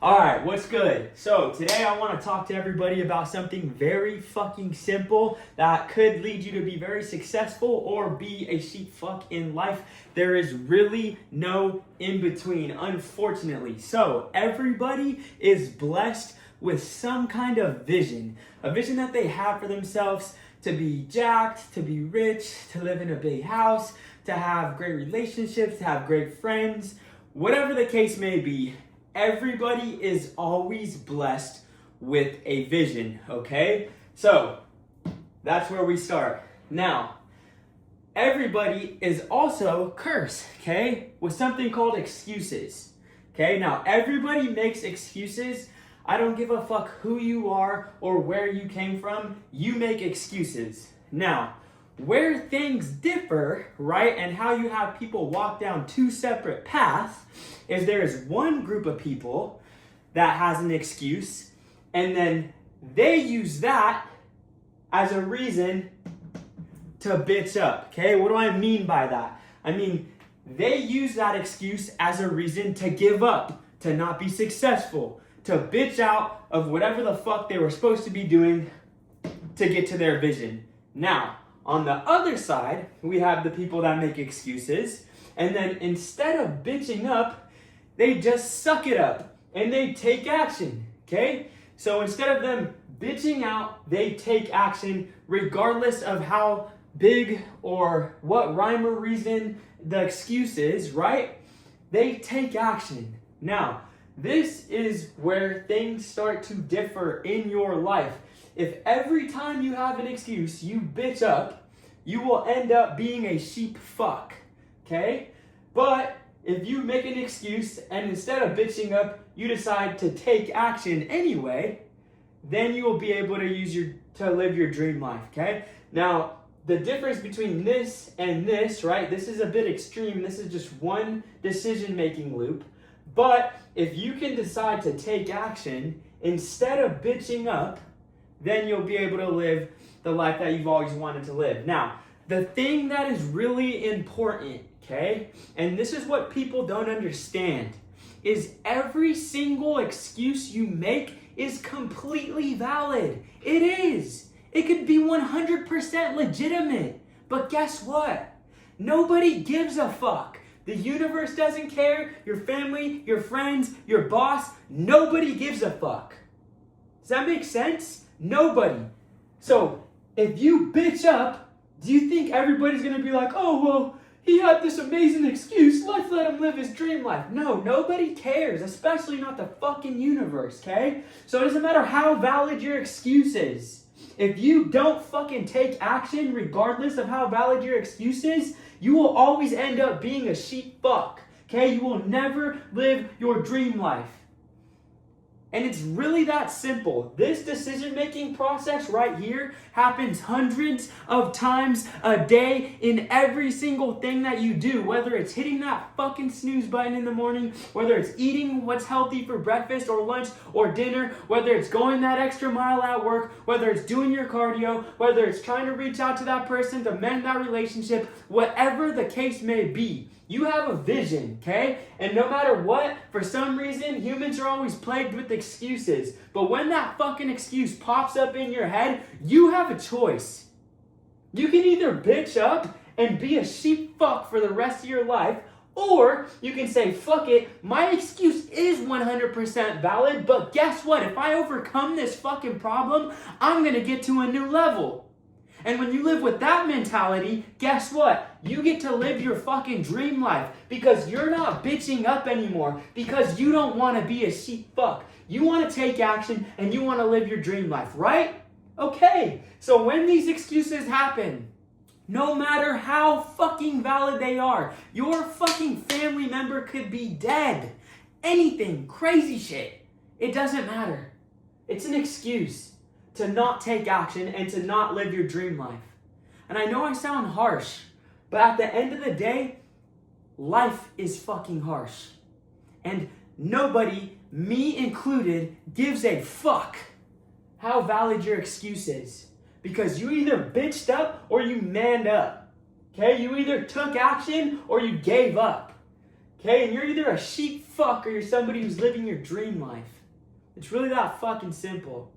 Alright, what's good? So today I want to talk to everybody about something very fucking simple that could lead you to be very successful or be a sheep fuck in life. There is really no in between, unfortunately. So everybody is blessed with some kind of vision. A vision that they have for themselves to be jacked, to be rich, to live in a big house, to have great relationships, to have great friends, whatever the case may be. Everybody is always blessed with a vision, okay? So, that's where we start. Now, everybody is also cursed, okay? With something called excuses, okay? Now, everybody makes excuses. I don't give a fuck who you are or where you came from. You make excuses. Now, where things differ, right, and how you have people walk down two separate paths is there is one group of people that has an excuse, and then they use that as a reason to bitch up, okay? What do I mean by that? I mean, they use that excuse as a reason to give up, to not be successful, to bitch out of whatever the fuck they were supposed to be doing to get to their vision. Now, on the other side, we have the people that make excuses, and then instead of bitching up, they just suck it up and they take action, okay? So instead of them bitching out, they take action regardless of how big or what rhyme or reason the excuse is, right? They take action. Now, this is where things start to differ in your life. If every time you have an excuse, you bitch up, you will end up being a sheep fuck, okay? But if you make an excuse and instead of bitching up, you decide to take action anyway, then you will be able to live your dream life, okay? Now, the difference between this and this, right? This is a bit extreme. This is just one decision-making loop. But if you can decide to take action instead of bitching up, then you'll be able to live the life that you've always wanted to live. Now, the thing that is really important, okay, and this is what people don't understand, is every single excuse you make is completely valid. It is. It could be 100% legitimate. But guess what? Nobody gives a fuck. The universe doesn't care. Your family, your friends, your boss, nobody gives a fuck. Does that make sense? Nobody. So, if you bitch up, do you think everybody's gonna be like, oh, well, he had this amazing excuse, let's let him live his dream life? No, nobody cares, especially not the fucking universe, okay? So it doesn't matter how valid your excuse is. If you don't fucking take action, regardless of how valid your excuse is, you will always end up being a sheep fuck, okay? You will never live your dream life. And it's really that simple. This decision-making process right here happens hundreds of times a day in every single thing that you do. Whether it's hitting that fucking snooze button in the morning, whether it's eating what's healthy for breakfast or lunch or dinner, whether it's going that extra mile at work, whether it's doing your cardio, whether it's trying to reach out to that person to mend that relationship, whatever the case may be. You have a vision, okay? And no matter what, for some reason, humans are always plagued with excuses. But when that fucking excuse pops up in your head, you have a choice. You can either bitch up and be a sheep fuck for the rest of your life, or you can say, fuck it, my excuse is 100% valid, but guess what? If I overcome this fucking problem, I'm gonna get to a new level. And when you live with that mentality, guess what? You get to live your fucking dream life because you're not bitching up anymore because you don't want to be a sheep fuck. You want to take action and you want to live your dream life, right? Okay, so when these excuses happen, no matter how fucking valid they are, your fucking family member could be dead. Anything, crazy shit. It doesn't matter. It's an excuse to not take action and to not live your dream life. And I know I sound harsh, but at the end of the day, life is fucking harsh. And nobody, me included, gives a fuck how valid your excuse is. Because you either bitched up or you manned up. Okay? You either took action or you gave up. Okay, and you're either a sheep fuck or you're somebody who's living your dream life. It's really that fucking simple.